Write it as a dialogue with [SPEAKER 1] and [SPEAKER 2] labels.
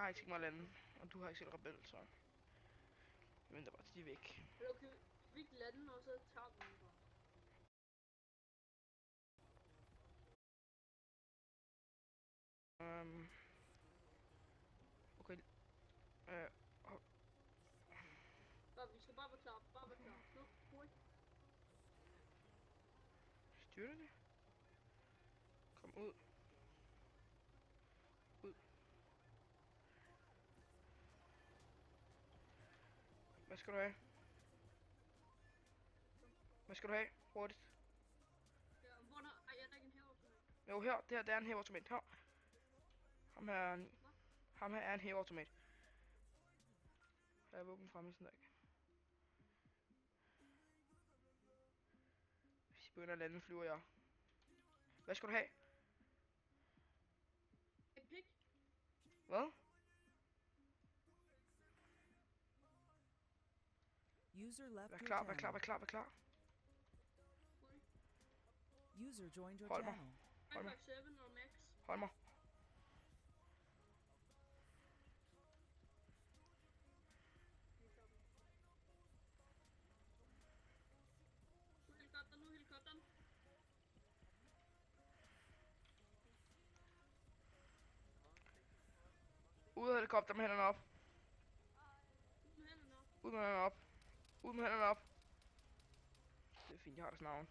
[SPEAKER 1] har ikke tænkt mig at lande, og du har ikke selv rebel, så... Jeg venter bare til de er væk.
[SPEAKER 2] Eller kan vi ikke lande, og så tager vi den bare?
[SPEAKER 1] Okay.
[SPEAKER 2] Vi skal bare være klar, Nu, hurtigt.
[SPEAKER 1] Styrer det? Kom ud. Ud. Hvad skal du have? Hvad skal du have? Hurtigt.
[SPEAKER 2] Ja, hvor der... Ej, der er ikke en hæveautomat.
[SPEAKER 1] Jo, her. Det er en hæveautomat. Her. Ham her er en hæveautomat. Der er våben fremme sådan der, ikke? Hvis I begynder at lande, flyver jeg. Hvad skal du have?
[SPEAKER 2] En pik.
[SPEAKER 1] Hvad?
[SPEAKER 3] User left
[SPEAKER 1] Vær
[SPEAKER 3] your
[SPEAKER 1] klar, vær
[SPEAKER 3] channel.
[SPEAKER 1] klar, vær klar, vær klar.
[SPEAKER 2] Hurtigt.
[SPEAKER 3] User joined your
[SPEAKER 1] Hold mig.
[SPEAKER 3] channel.
[SPEAKER 1] Hold mig.
[SPEAKER 2] 557 og max.
[SPEAKER 1] Hold mig.
[SPEAKER 2] Nu helikopteren.
[SPEAKER 1] Ud af helikopter med hænderne op.
[SPEAKER 2] Ud med hænderne op.
[SPEAKER 1] Ud med hænderne op. Ud med hænderne op. Det er fint, jeg har deres navn.